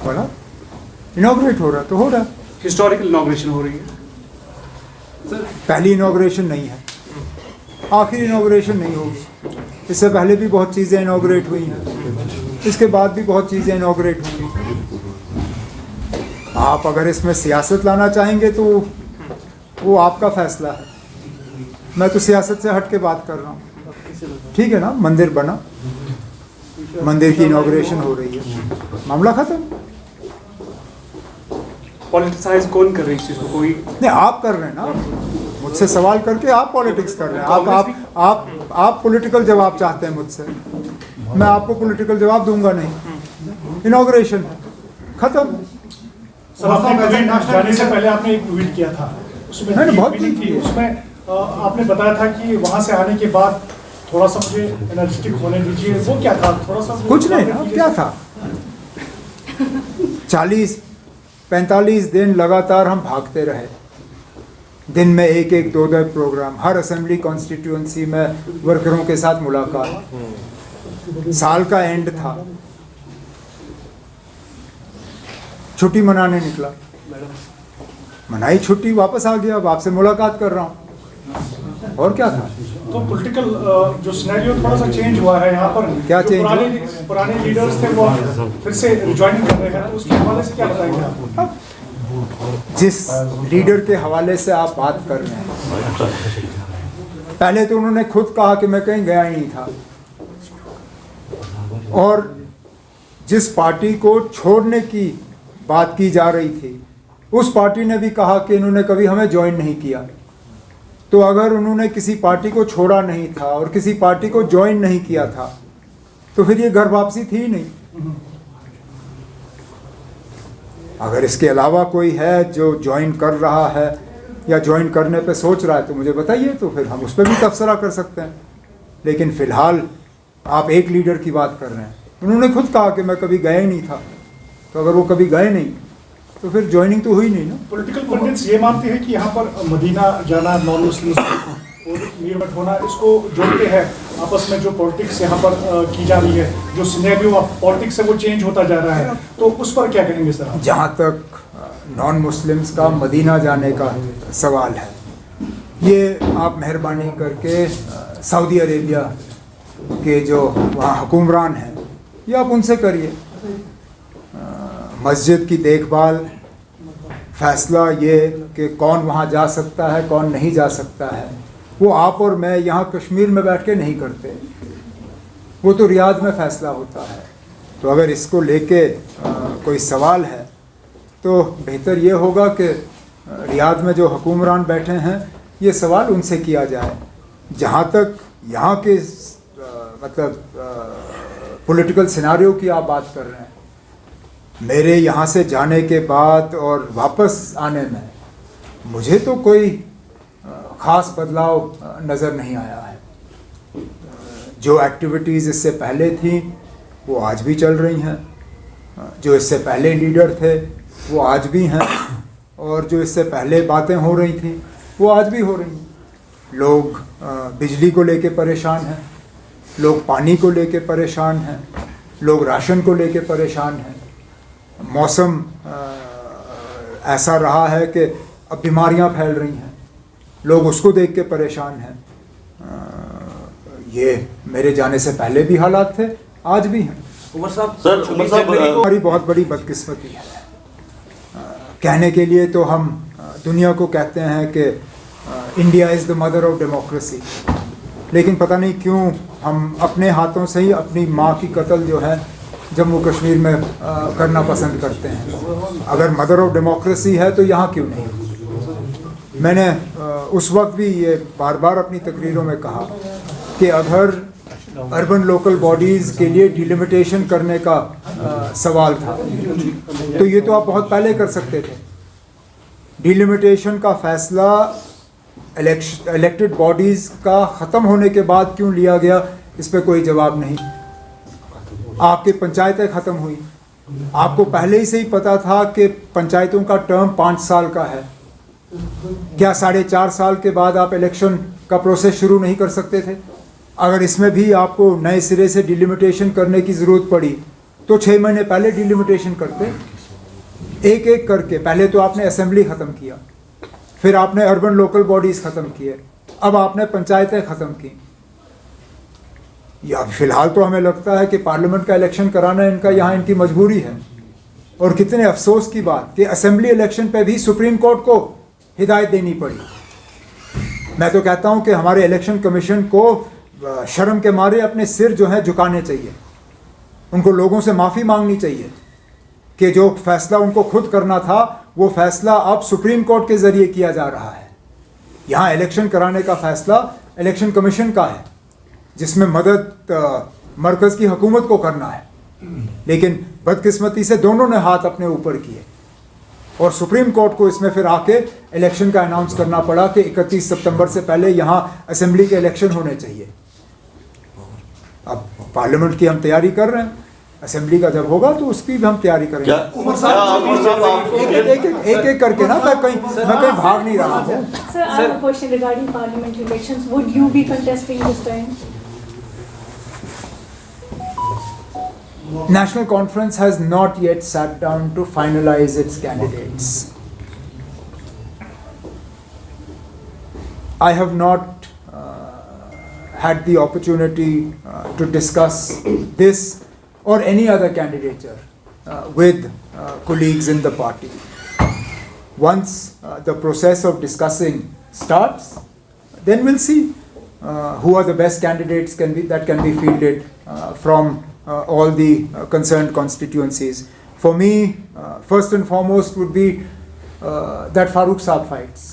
बोला इनॉग्रेट हो रहा तो हो रहा। हिस्टोरिकल इनॉग्रेशन हो रही है सर। पहली इनॉग्रेशन नहीं है, आखिरी इनॉग्रेशन नहीं होगी। इससे पहले भी बहुत चीज़ें इनॉग्रेट हुई हैं, इसके बाद भी बहुत चीज़ें इनॉग्रेट होंगी। आप अगर इसमें सियासत लाना चाहेंगे तो वो आपका फैसला है। मैं तो सियासत से हट के बात कर रहा हूँ। ठीक है ना, मंदिर बना, मंदिर की इनॉग्रेशन हो रही है, मामला खत्म। पॉलिटिसाइज कौन कर रही है इस चीज़ को? कोई नहीं, आप कर रहे हैं ना, मुझसे सवाल करके आप पॉलिटिक्स कर रहे हैं। आप पॉलिटिकल जवाब चाहते हैं मुझसे, मैं आपको पॉलिटिकल जवाब दूंगा नहीं। इनॉग्रेशन है, खत्म। सर, आपने जाने से पहले आपने एक ट्वीट किया था, उसमें नहीं, बहुत मीटिंग थी, उसमें आपने बताया था कि वहां से आने के बाद थोड़ा सा मुझे एनर्जेटिक होने दीजिए। वो क्या था? थोड़ा सा कुछ नहीं ना, क्या था, 40-45 दिन लगातार हम भागते रहे, दिन में एक एक दो दो प्रोग्राम, हर असेंबली कॉन्स्टिट्यूएंसी में वर्करों के साथ मुलाकात। साल का एंड था, छुट्टी मनाने निकला, मनाई छुट्टी, वापस आ गया, अब आपसे मुलाकात कर रहा हूँ, और क्या था। तो पॉलिटिकल जो सिनेरियो थोड़ा सा चेंज हुआ है यहाँ पर। क्या जो चेंज? पुराने लीडर्स थे वो फिर से ज्वाइन कर रहे हैं, उसके हवाले से क्या बताएंगे आप? जिस लीडर के हवाले से आप बात कर रहे हैं, पहले तो उन्होंने खुद कहा कि मैं कहीं गया ही नहीं था, और जिस पार्टी को छोड़ने की बात की जा रही थी उस पार्टी ने भी कहा कि इन्होंने कभी हमें ज्वाइन नहीं किया। तो अगर उन्होंने किसी पार्टी को छोड़ा नहीं था और किसी पार्टी को ज्वाइन नहीं किया था तो फिर ये घर वापसी थी ही नहीं। अगर इसके अलावा कोई है जो ज्वाइन कर रहा है या ज्वाइन करने पे सोच रहा है तो मुझे बताइए, तो फिर हम उस पर भी तबसरा कर सकते हैं। लेकिन फ़िलहाल आप एक लीडर की बात कर रहे हैं, उन्होंने खुद कहा कि मैं कभी गया ही नहीं था, तो अगर वो कभी गए नहीं तो फिर ज्वाइनिंग तो हुई नहीं ना। पॉलिटिकल पंडित्स ये मानते हैं कि यहाँ पर मदीना जाना, नॉन मुस्लिम्स और मीरवट होना, इसको जोड़ते हैं आपस में। जो पॉलिटिक्स यहाँ पर की जा रही है, जो सिनेरियो ऑफ पॉलिटिक्स है वो चेंज होता जा रहा है, तो उस पर क्या कहेंगे सर आप? जहाँ तक नॉन मुस्लिम्स का मदीना जाने का सवाल है, ये आप मेहरबानी करके सऊदी अरेबिया के जो वहाँ हुक्मरान हैं, ये आप उनसे करिए। मस्जिद की देखभाल, फैसला ये कि कौन वहाँ जा सकता है कौन नहीं जा सकता है, वो आप और मैं यहाँ कश्मीर में बैठ के नहीं करते, वो तो रियाद में फ़ैसला होता है। तो अगर इसको लेके कोई सवाल है तो बेहतर ये होगा कि रियाद में जो हुक्मरान बैठे हैं ये सवाल उनसे किया जाए। जहाँ तक यहाँ के मतलब पॉलिटिकल सिनारियो की आप बात कर रहे हैं, मेरे यहाँ से जाने के बाद और वापस आने में मुझे तो कोई ख़ास बदलाव नज़र नहीं आया है। जो एक्टिविटीज़ इससे पहले थी वो आज भी चल रही हैं, जो इससे पहले लीडर थे वो आज भी हैं, और जो इससे पहले बातें हो रही थी वो आज भी हो रही हैं। लोग बिजली को लेके परेशान हैं, लोग पानी को लेके परेशान हैं, लोग राशन को लेके परेशान हैं। मौसम ऐसा रहा है कि अब बीमारियां फैल रही हैं, लोग उसको देख के परेशान हैं। ये मेरे जाने से पहले भी हालात थे, आज भी हैं। उमर साहब हमारी बहुत बड़ी बदकिस्मती है। कहने के लिए तो हम दुनिया को कहते हैं कि India is the mother of democracy, लेकिन पता नहीं क्यों हम अपने हाथों से ही अपनी माँ की कत्ल जो है जम्मू कश्मीर में करना पसंद करते हैं। अगर मदर ऑफ डेमोक्रेसी है तो यहाँ क्यों नहीं? मैंने उस वक्त भी ये बार बार अपनी तकरीरों में कहा कि अगर अर्बन लोकल बॉडीज़ के लिए डिलिमिटेशन करने का सवाल था तो ये तो आप बहुत पहले कर सकते थे। डिलिमिटेशन का फ़ैसला इलेक्टेड बॉडीज़ का ख़त्म होने के बाद क्यों लिया गया, इस पर कोई जवाब नहीं। आपकी पंचायतें ख़त्म हुई, आपको पहले ही से ही पता था कि पंचायतों का टर्म 5 साल का है। क्या 4.5 साल के बाद आप इलेक्शन का प्रोसेस शुरू नहीं कर सकते थे? अगर इसमें भी आपको नए सिरे से डिलिमिटेशन करने की ज़रूरत पड़ी तो 6 महीने पहले डिलिमिटेशन करते। एक एक करके, पहले तो आपने असेंबली ख़त्म किया, फिर आपने अर्बन लोकल बॉडीज़ ख़त्म किए, अब आपने पंचायतें ख़त्म की। या फ़िलहाल तो हमें लगता है कि पार्लियामेंट का इलेक्शन कराना इनका यहाँ इनकी मजबूरी है। और कितने अफसोस की बात कि असेंबली इलेक्शन पे भी सुप्रीम कोर्ट को हिदायत देनी पड़ी। मैं तो कहता हूँ कि हमारे इलेक्शन कमीशन को शर्म के मारे अपने सिर जो है झुकाने चाहिए, उनको लोगों से माफ़ी मांगनी चाहिए कि जो फैसला उनको खुद करना था वो फैसला अब सुप्रीम कोर्ट के ज़रिए किया जा रहा है। यहाँ इलेक्शन कराने का फैसला इलेक्शन कमीशन का है, जिसमें मदद मरकज़ की हुकूमत को करना है, लेकिन बदकिस्मती से दोनों ने हाथ अपने ऊपर किए और सुप्रीम कोर्ट को इसमें फिर आके इलेक्शन का अनाउंस करना पड़ा कि 31 सितंबर से पहले यहाँ असेंबली के इलेक्शन होने चाहिए। अब पार्लियामेंट की हम तैयारी कर रहे हैं, असेंबली का जब होगा तो उसकी भी हम तैयारी करेंगे। एक एक करके ना, मैं कहीं भाग नहीं रहा हूँ। Sir, I have a question regarding parliamentary elections. Would you be contesting this time? National Conference has not yet sat down to finalize its candidates. I have not had the opportunity to discuss this or any other candidature with colleagues in the party. Once the process of discussing starts, then we'll see who are the best candidates that can be fielded from all the concerned constituencies. For me, first and foremost would be that Farooq Saab fights.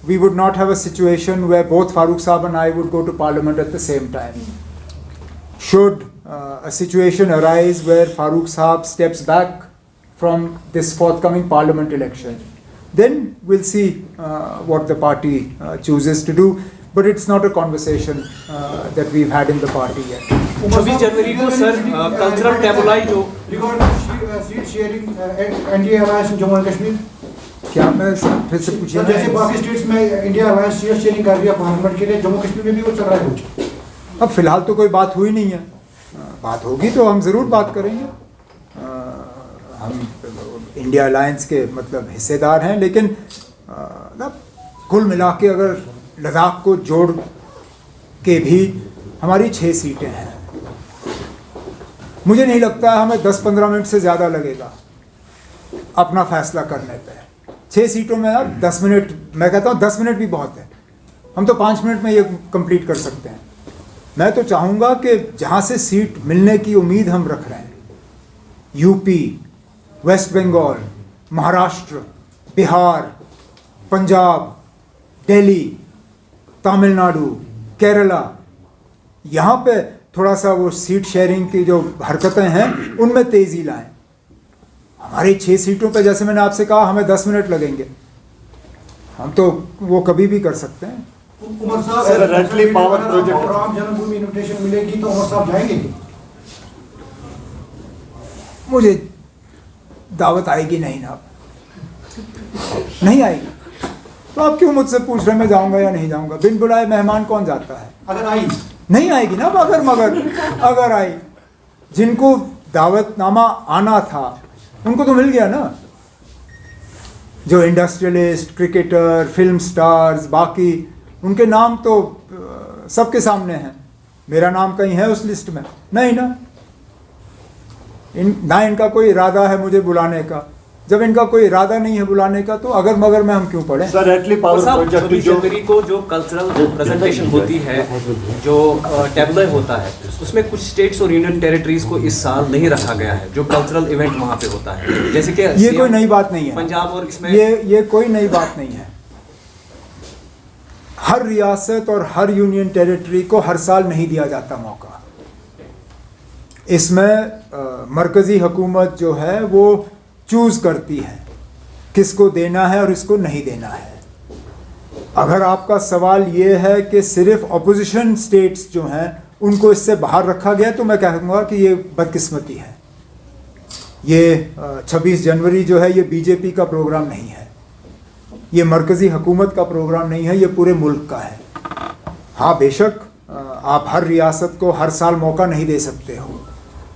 We would not have a situation where both Farooq Saab and I would go to Parliament at the same time. Should a situation arise where Farooq Saab steps back from this forthcoming Parliament election, then we'll see what the party chooses to do. But it's not a conversation that we've had in the party yet. 26 जनवरी को sir cultural टेबुलाई जो seat sharing NDA alliance Jammu and Kashmir, क्या मैं फिर से पूछिए? जैसे बाकी states में इंडिया अलायंस सीट शेयरिंग कर दिया पार्लियामेंट के लिए, जम्मू कश्मीर में भी वो चल रहा है कुछ? अब फिलहाल तो कोई बात हुई नहीं है, बात होगी तो हम ज़रूर बात करेंगे। हम इंडिया अलायंस के मतलब हिस्सेदार हैं, लेकिन कुल मिला के अगर लद्दाख को जोड़ के भी हमारी 6 सीटें हैं। मुझे नहीं लगता हमें 10-15 मिनट से ज़्यादा लगेगा अपना फैसला करने पे। 6 सीटों में अब 10 मिनट, मैं कहता हूँ 10 मिनट भी बहुत है, हम तो 5 मिनट में ये कंप्लीट कर सकते हैं। मैं तो चाहूँगा कि जहाँ से सीट मिलने की उम्मीद हम रख रहे हैं, यूपी, वेस्ट बंगाल, महाराष्ट्र, बिहार, पंजाब, दिल्ली, तमिलनाडु, केरला, यहाँ पे थोड़ा सा वो सीट शेयरिंग की जो हरकतें हैं उनमें तेज़ी लाएं। हमारी 6 सीटों पे जैसे मैंने आपसे कहा हमें 10 मिनट लगेंगे, हम तो वो कभी भी कर सकते हैं। उमर साहब, पावर प्रोजेक्ट राम जन्मभूमि इन्विटेशन मिलेगी तो उमर साहब जाएंगे? मुझे दावत आएगी नहीं ना, नहीं आएगी तो आप क्यों मुझसे पूछ रहे मैं जाऊंगा या नहीं जाऊंगा? बिन बुलाए मेहमान कौन जाता है? अगर आई नहीं आएगी ना, अगर आई, जिनको दावतनामा आना था उनको तो मिल गया ना, जो इंडस्ट्रियलिस्ट, क्रिकेटर, फिल्म स्टार्स, बाकी उनके नाम तो सबके सामने हैं। मेरा नाम कहीं है उस लिस्ट में? नहीं ना। ना इनका कोई इरादा है मुझे बुलाने का। जब इनका कोई इरादा नहीं है बुलाने का तो अगर मगर में हम क्यों पढ़ें? सर एटली पावर प्रोजेक्ट 26 जनवरी को जो कल्चरल प्रेजेंटेशन होती है, जो टेबले होता है, उसमें कुछ स्टेट्स और यूनियन टेरिटरीज को इस साल नहीं रखा गया है, जो कल्चरल इवेंट वहाँ पे होता है, जैसे कि ये कोई नई बात नहीं है पंजाब और इसमें ये कोई नई बात नहीं है। हर रियासत और हर यूनियन टेरिटरी को हर साल नहीं दिया जाता मौका। इसमें मरकज़ी हुकूमत जो है वो चूज़ करती है किसको देना है और इसको नहीं देना है। अगर आपका सवाल ये है कि सिर्फ अपोजिशन स्टेट्स जो हैं उनको इससे बाहर रखा गया तो मैं कहूँगा कि ये बदकिस्मती है। ये 26 जनवरी जो है ये बीजेपी का प्रोग्राम नहीं है, ये मरकज़ी हुकूमत का प्रोग्राम नहीं है, ये पूरे मुल्क का है। हाँ बेशक आप हर रियासत को हर साल मौका नहीं दे सकते हो,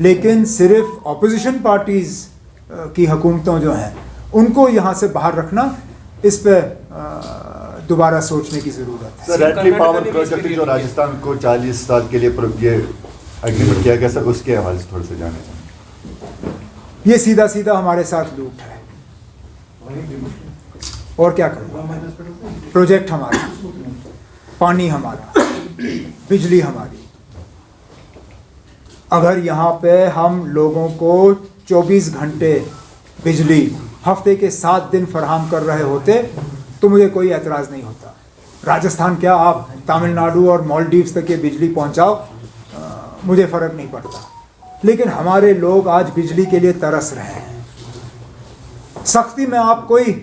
लेकिन सिर्फ अपोजिशन पार्टीज़ की हुकूमतों जो हैं उनको यहाँ से बाहर रखना, इस पे दोबारा सोचने की ज़रूरत है। सर, रैटली पावर प्रोजेक्ट जो राजस्थान को 40 साल के लिए ये एग्रीमेंट किया गया, सर उसके हवाले से थोड़ा सा जाने चाहिए। ये सीधा सीधा हमारे साथ लूट है, और क्या करें। प्रोजेक्ट हमारा, पानी हमारा, बिजली हमारी। अगर यहाँ पे हम लोगों को 24 घंटे बिजली हफ्ते के 7 दिन फराहम कर रहे होते तो मुझे कोई एतराज़ नहीं होता। राजस्थान क्या, आप तमिलनाडु और मालदीव्स तक ये बिजली पहुँचाओ, मुझे फ़र्क नहीं पड़ता। लेकिन हमारे लोग आज बिजली के लिए तरस रहे हैं। सख्ती में आप कोई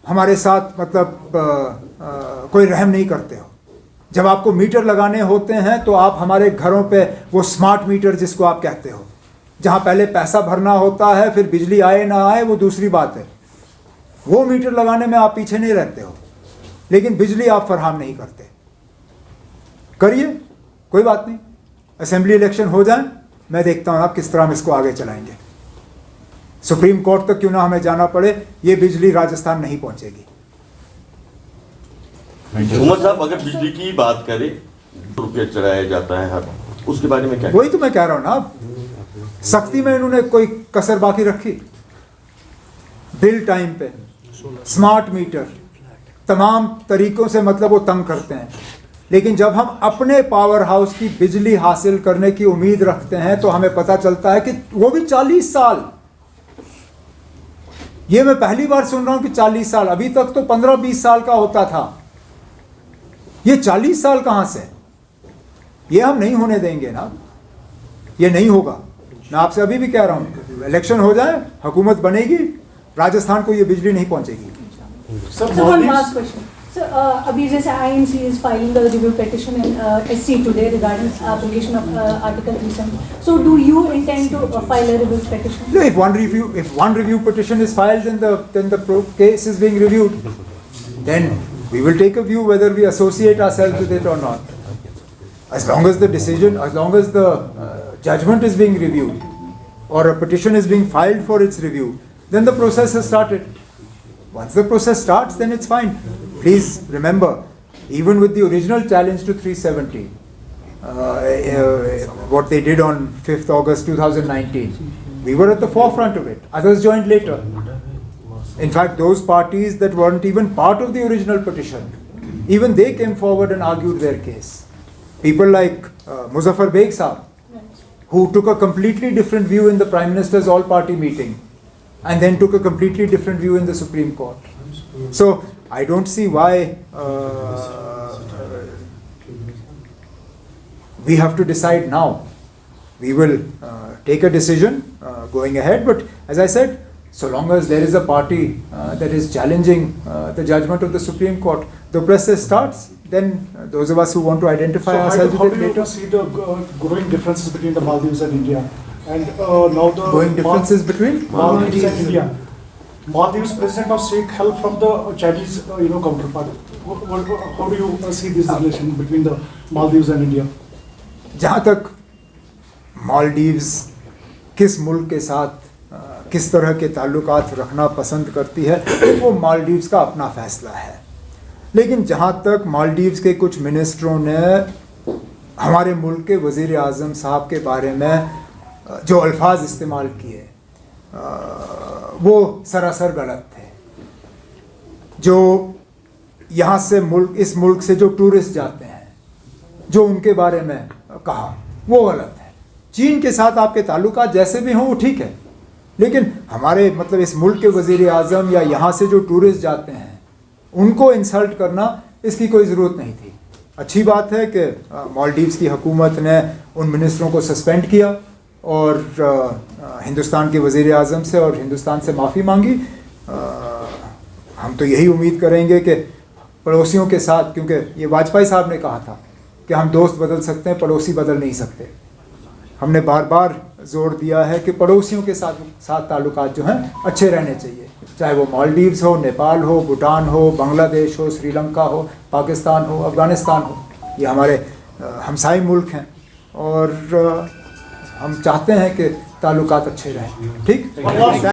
हमारे साथ मतलब कोई रहम नहीं करते हो। जब आपको मीटर लगाने होते हैं तो आप हमारे घरों पे वो स्मार्ट मीटर जिसको आप कहते हो, जहाँ पहले पैसा भरना होता है फिर बिजली आए ना आए वो दूसरी बात है, वो मीटर लगाने में आप पीछे नहीं रहते हो, लेकिन बिजली आप फराहम नहीं करते। करिए, कोई बात नहीं, असेंबली इलेक्शन हो जाए, मैं देखता हूँ आप किस तरह हम इसको आगे चलाएंगे। सुप्रीम कोर्ट तक क्यों ना हमें जाना पड़े, ये बिजली राजस्थान नहीं पहुंचेगी। उमर साहब, अगर बिजली की बात करें, रुपये चढ़ाया जाता है हर, उसके बारे में क्या? वही तो मैं कह रहा हूं ना, सख्ती में इन्होंने कोई कसर बाकी रखी? बिल टाइम पे, स्मार्ट मीटर, तमाम तरीकों से मतलब वो तंग करते हैं। लेकिन जब हम अपने पावर हाउस की बिजली हासिल करने की उम्मीद रखते हैं तो हमें पता चलता है कि वो भी 40 साल। ये मैं पहली बार सुन रहा हूं कि 40 साल, अभी तक तो 15-20 साल का होता था। ये 40 साल कहां से? ये हम नहीं होने देंगे ना, ये नहीं होगा। मैं आपसे अभी भी कह रहा हूं, इलेक्शन हो जाए, हुकूमत बनेगी, राजस्थान को ये बिजली नहीं पहुंचेगी। So one last question. So अभी जैसे INC is filing a review petition in SC today regarding application of Article 370. So do you intend to file a review petition? No, if one review petition is filed, then the case is being reviewed. Then we will take a view whether we associate ourselves with it or not. As long as the decision, as long as the judgment is being reviewed, or a petition is being filed for its review, then the process has started. Once the process starts, then it's fine. Please remember, even with the original challenge to 370, what they did on 5th August 2019, we were at the forefront of it. Others joined later. In fact, those parties that weren't even part of the original petition, even they came forward and argued their case. People like Muzaffar Beg Saab, who took a completely different view in the Prime Minister's all-party meeting, and then took a completely different view in the Supreme Court. So I don't see why we have to decide now. We will take a decision going ahead, but as I said, so long as there is a party that is challenging the judgment of the Supreme Court, the process starts. Then those of us who want to identify ourselves how with it do you later. see the growing differences between the Maldives and India? And now the Growing differences between Maldives and India. Maldives president of seek help from the Chinese, counterpart. How do you see this relation between the Maldives and India? जहाँ तक मालदीव्स किस मुल्क के साथ किस तरह के ताल्लुकात रखना पसंद करती है, वो मालदीव्स का अपना फैसला है। लेकिन जहाँ तक मालदीव्स के कुछ मिनिस्टरों ने हमारे मुल्क के वज़ीर आज़म साहब के बारे में जो अल्फाज इस्तेमाल किए, वो सरासर गलत थे। जो यहाँ से इस मुल्क से जो टूरिस्ट जाते हैं, जो उनके बारे में कहा, वो गलत है। चीन के साथ आपके ताल्लुकात जैसे भी हों वो ठीक है, लेकिन हमारे मतलब इस मुल्क के वज़ीर आज़म या यहाँ से जो टूरिस्ट जाते हैं उनको इंसल्ट करना, इसकी कोई ज़रूरत नहीं थी। अच्छी बात है कि मालदीव्स की हुकूमत ने उन मिनिस्टरों को सस्पेंड किया और हिंदुस्तान के वज़ीर आज़म से और हिंदुस्तान से माफ़ी मांगी। हम तो यही उम्मीद करेंगे कि पड़ोसियों के साथ, क्योंकि ये वाजपेयी साहब ने कहा था कि हम दोस्त बदल सकते हैं, पड़ोसी बदल नहीं सकते। हमने बार बार जोर दिया है कि पड़ोसियों के साथ ताल्लुकात जो हैं अच्छे रहने चाहिए, चाहे वो मालदीव्स हो, नेपाल हो, भूटान हो, बांग्लादेश हो, श्रीलंका हो, पाकिस्तान हो, अफ़गानिस्तान हो। ये हमारे हमसाई मुल्क हैं और हम चाहते हैं कि ताल्लुकात अच्छे रहें। ठीक।